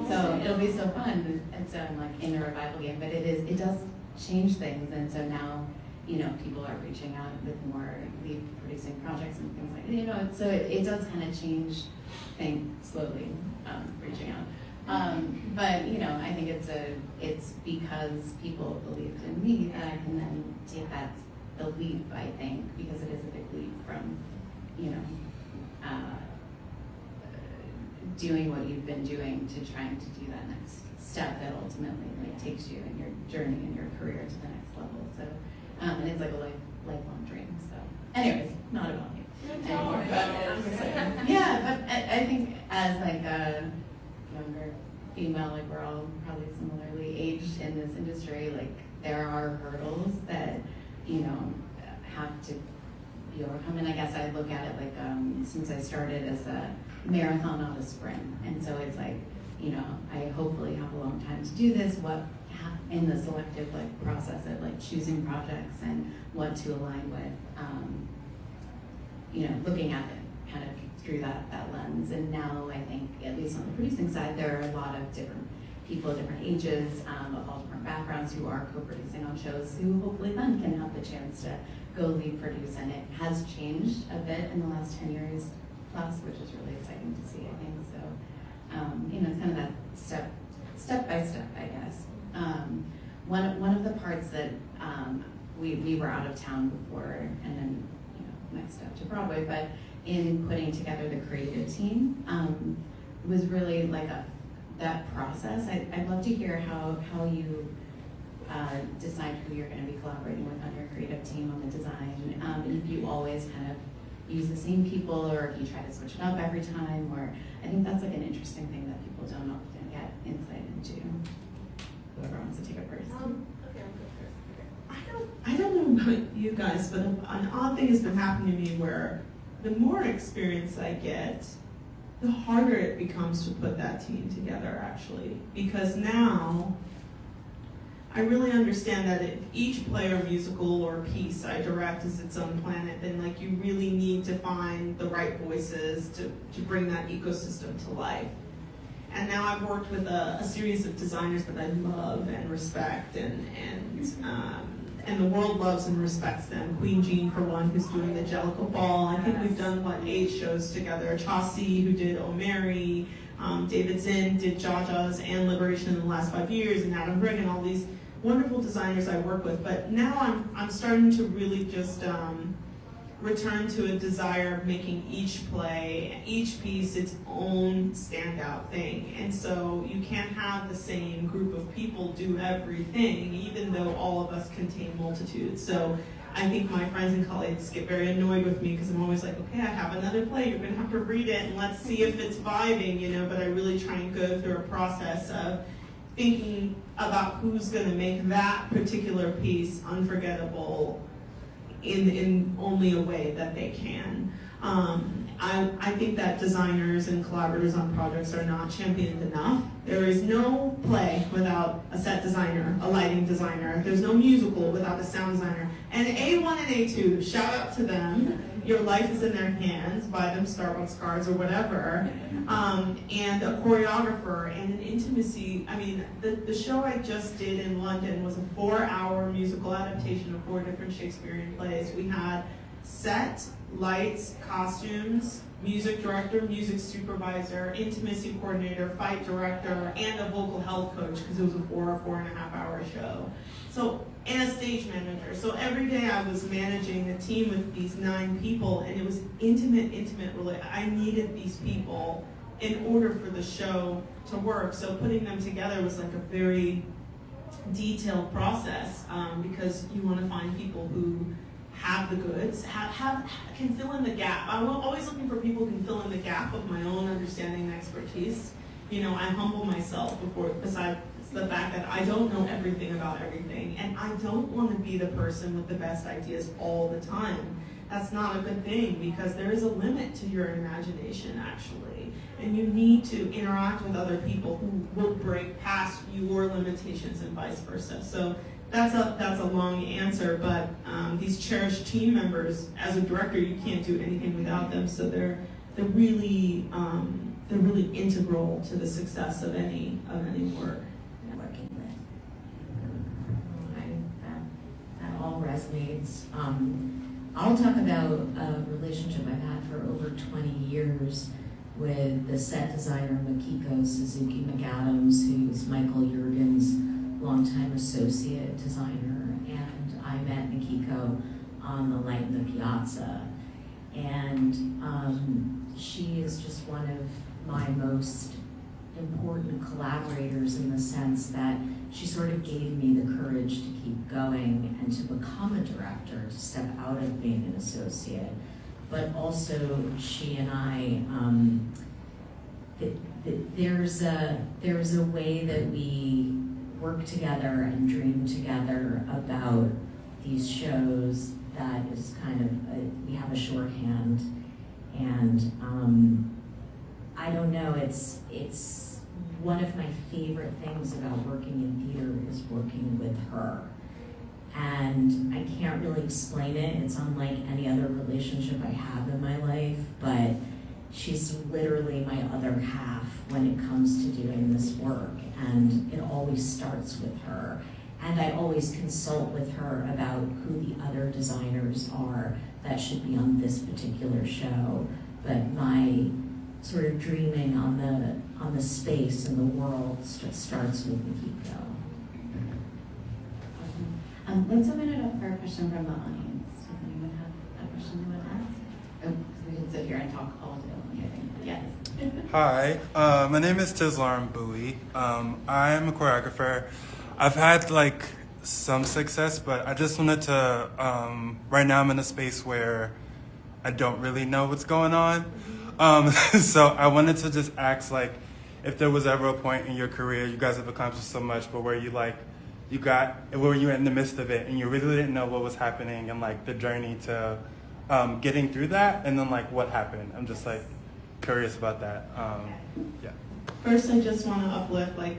So it'll be so fun, and so I'm in the revival game, but it does change things, and so now people are reaching out with more lead producing projects and things like that. So it does kind of change things slowly, reaching out. But I think it's because people believed in me that I can then take the leap, I think, because it is a big leap from, doing what you've been doing to trying to do that next step that ultimately takes you in your journey and your career to the next level. So, and it's like a lifelong dream. So, anyways, not about me anymore. Yeah, but I think as a younger female, we're all probably similarly aged in this industry. There are hurdles that have to be overcome. And I guess I look at it since I started as a marathon, not a sprint, and so it's I hopefully have a long time to do this. In the selective process of choosing projects and what to align with, looking at it kind of through that lens. And now I think, at least on the producing side, there are a lot of different people, different ages, of all different backgrounds who are co-producing on shows who hopefully then can have the chance to go lead produce. And it has changed a bit in the last 10 years plus, which is really exciting to see, I think. So, it's kind of that step by step, I guess. One of the parts that we were out of town before, and then next up to Broadway, but in putting together the creative team was really that process. I'd love to hear how you decide who you're going to be collaborating with on your creative team on the design, and if you always kind of use the same people, or if you try to switch it up every time, or I think that's an interesting thing that people don't often get insight into. Whoever wants to take it first. Okay, I'll go first. I don't know about you guys, but an odd thing has been happening to me where the more experience I get, the harder it becomes to put that team together, actually. Because now, I really understand that if each play or musical or piece I direct is its own planet, then like you really need to find the right voices to bring that ecosystem to life. And now I've worked with a series of designers that I love and respect, and the world loves and respects them. Queen Jean, for one, who's doing the Jellicle Ball. I think we've done, 8 shows together. Chaucy, who did Oh Mary. David Zinn did Jaja's and Liberation in the last 5 years, and Adam Brigg, and all these wonderful designers I work with. But now I'm starting to really just return to a desire of making each play, each piece, its own standout thing. And so you can't have the same group of people do everything, even though all of us contain multitudes. So I think my friends and colleagues get very annoyed with me because I'm always like, okay, I have another play, you're gonna have to read it and let's see if it's vibing, but I really try and go through a process of thinking about who's gonna make that particular piece unforgettable in only a way that they can. I think that designers and collaborators on projects are not championed enough. There is no play without a set designer, a lighting designer. There's no musical without a sound designer. And A1 and A2, shout out to them. Your life is in their hands. Buy them Starbucks cards or whatever. And a choreographer and an intimacy. I mean, the show I just did in London was a 4-hour musical adaptation of 4 different Shakespearean plays. We had set, lights, costumes, music director, music supervisor, intimacy coordinator, fight director, and a vocal health coach because it was a 4.5 hour show. So, and a stage manager. So every day I was managing a team with these 9 people, and it was intimate. I needed these people in order for the show to work. So putting them together was like a very detailed process because you want to find people who have the goods, can fill in the gap. I'm always looking for people who can fill in the gap of my own understanding and expertise. I humble myself besides the fact that I don't know everything about everything, and I don't want to be the person with the best ideas all the time. That's not a good thing because there is a limit to your imagination, actually, and you need to interact with other people who will break past your limitations and vice versa. So that's a long answer, but these cherished team members, as a director, you can't do anything without them. So they're really integral to the success of any work. Working with. That all resonates. I'll talk about a relationship I've had for over 20 years with the set designer Makiko Suzuki McAdams, who's Michael Jurgen's longtime associate designer, and I met Makiko on the Light in the Piazza, and she is just one of my most important collaborators in the sense that she sort of gave me the courage to keep going and to become a director, to step out of being an associate, but also she and I, there's a way that we work together and dream together about these shows that is kind of, we have a shorthand, and I don't know, it's one of my favorite things about working in theater is working with her. And I can't really explain it, it's unlike any other relationship I have in my life, but she's literally my other half when it comes to doing this work, and it always starts with her. And I always consult with her about who the other designers are that should be on this particular show. But my sort of dreaming on the space and the world starts with Makiko. Let's open it up for a question from the audience. Does anyone have a question they want to ask? Oh, so we can sit here and talk all day long, I think. Yes. Hi, my name is Tizlarm Bowie. I'm a choreographer. I've had some success, but I just wanted to, right now I'm in a space where I don't really know what's going on. So I wanted to just ask if there was ever a point in your career, you guys have accomplished so much, but where you where you were in the midst of it and you really didn't know what was happening and like the journey to getting through that, and then like what happened. I'm just like curious about that. Yeah. First, I just want to uplift, like,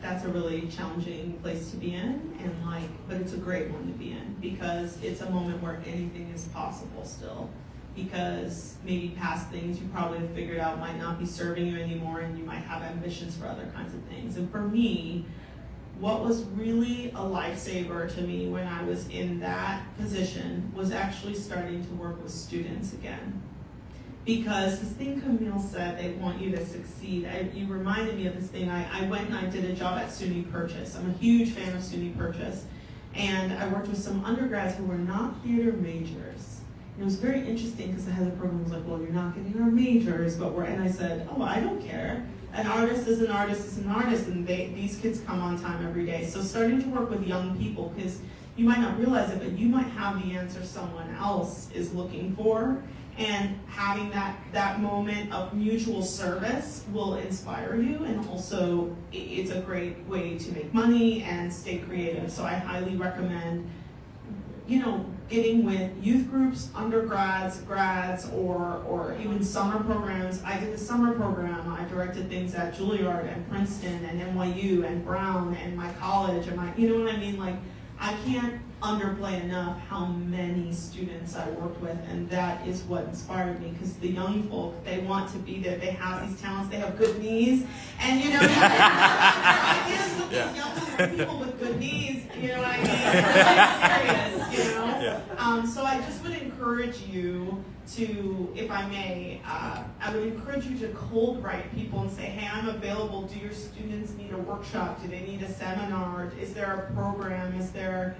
that's a really challenging place to be in, and like, but it's a great one to be in because it's a moment where anything is possible still. Because maybe past things you probably have figured out might not be serving you anymore, and you might have ambitions for other kinds of things. And for me, what was really a lifesaver to me when I was in that position was actually starting to work with students again. Because this thing Camille said, they want you to succeed. You reminded me of this thing. I went and I did a job at SUNY Purchase. I'm a huge fan of SUNY Purchase. And I worked with some undergrads who were not theater majors. And it was very interesting because the head of the program was like, well, you're not getting our majors, but and I said, oh, I don't care. An artist is an artist is an artist, and these kids come on time every day. So starting to work with young people, because you might not realize it, but you might have the answer someone else is looking for. And having that moment of mutual service will inspire you, and also it's a great way to make money and stay creative. So I highly recommend, getting with youth groups, undergrads, grads, or even summer programs. I did a summer program. I directed things at Juilliard and Princeton and NYU and Brown and my college and you know what I mean? Like, I can't underplay enough how many students I worked with, and that is what inspired me, because the young folk, they want to be there, they have these talents, they have good knees, and you know, ideas with these young people with good knees, you know what I mean? They're serious, you know? Yeah. So I just would encourage you to, if I may, I would encourage you to cold write people and say, hey, I'm available. Do your students need a workshop? Do they need a seminar? Is there a program? Is there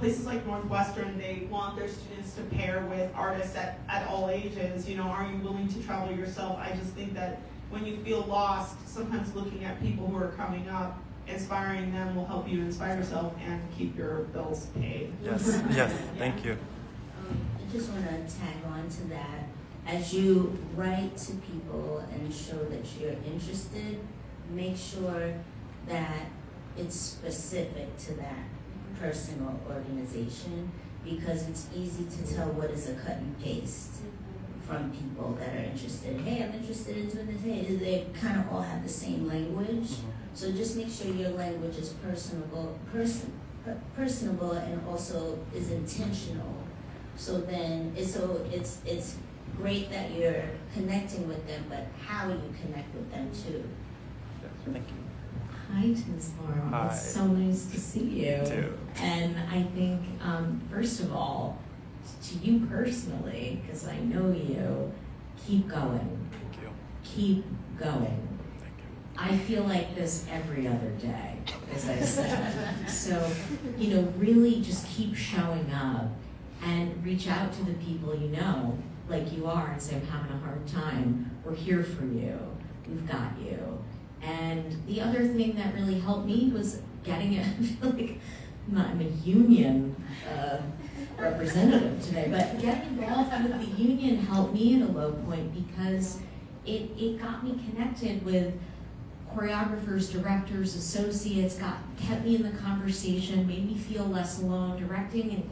places like Northwestern, they want their students to pair with artists at all ages. Are you willing to travel yourself? I just think that when you feel lost, sometimes looking at people who are coming up, inspiring them will help you inspire yourself and keep your bills paid. Yes, yes, thank you. I just want to tag on to that. As you write to people and show that you're interested, make sure that it's specific to that person or organization, because it's easy to tell what is a cut and paste from people that are interested. Hey, I'm interested in doing this. Hey, they kind of all have the same language. So just make sure your language is personable and also is intentional. So then, it's great that you're connecting with them, but how you connect with them too. Yes, thank you. Hi, Ms. Laura. Hi. It's so nice to see you. Too. And I think, first of all, to you personally, because I know you, keep going. Thank you. Keep going. Thank you. I feel like this every other day, as I said. So, really just keep showing up and reach out to the people you know, like you are, and say, I'm having a hard time. We're here for you. We've got you. And the other thing that really helped me was getting it. I feel like I'm a union representative today, but getting involved with the union helped me at a low point, because it got me connected with choreographers, directors, associates, kept me in the conversation, made me feel less alone. Directing and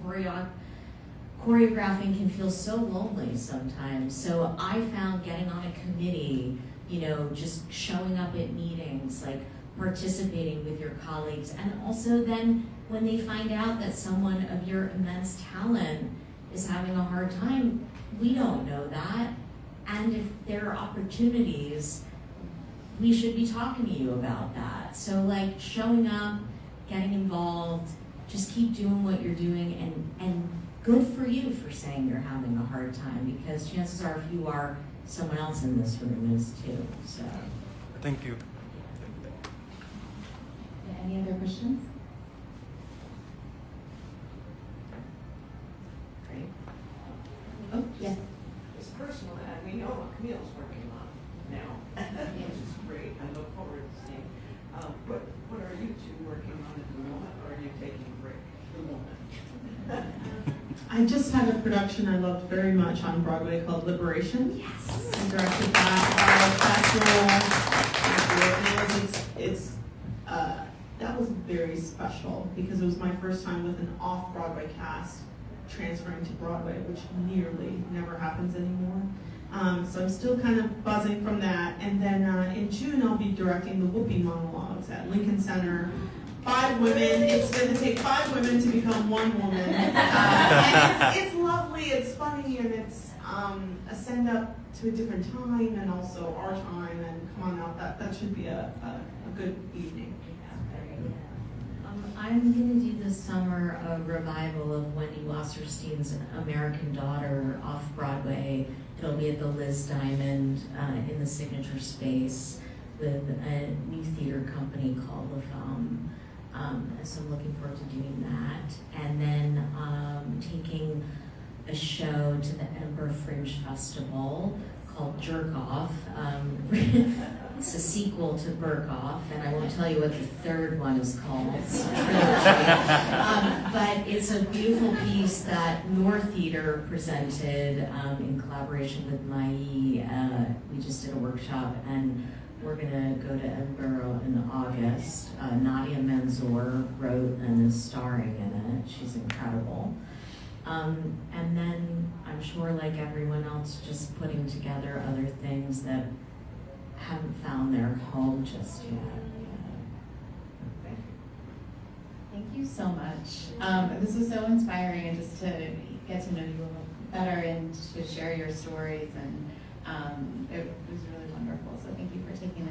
choreographing can feel so lonely sometimes. So I found getting on a committee, just showing up at meetings, like participating with your colleagues, and also then when they find out that someone of your immense talent is having a hard time, we don't know that. And if there are opportunities, we should be talking to you about that. So like showing up, getting involved, just keep doing what you're doing, and good for you for saying you're having a hard time, because chances are if you are, someone else in this room is too. So Thank you. Any other questions? Great. Oh, yes. It's personal, and we know what Camille's working on now, which is great. I look forward to seeing. What are you two working on at the moment, or are you taking a break at the moment? I just had a production I loved very much on Broadway called Liberation. Yes. I directed that. That that was very special because it was my first time with an off-Broadway cast transferring to Broadway, which nearly never happens anymore. So I'm still kind of buzzing from that. And then in June, I'll be directing the Whoopi monologues at Lincoln Center. 5 women. It's going to take 5 women to become 1 woman. And it's lovely. It's funny, and it's a send up to a different time, and also our time. And come on out, that should be a good evening. I'm going to do this summer a revival of Wendy Wasserstein's American Daughter off Broadway. It'll be at the Liz Diamond in the Signature Space with a new theater company called La Femme. So I'm looking forward to doing that. And then taking a show to the Edinburgh Fringe Festival called Jerk Off. It's a sequel to Burk Off, and I won't tell you what the third one is called. It's a trilogy. But it's a beautiful piece that North Theater presented in collaboration with Mai. We just did a workshop, and we're going to go to Edinburgh in August. Nadia Manzoor wrote and is starring in it. She's incredible. And then I'm sure, like everyone else, just putting together other things that haven't found their home just yet. Thank you so much. This was so inspiring, and just to get to know you a little better and to share your stories, and it was really wonderful. So thank you for taking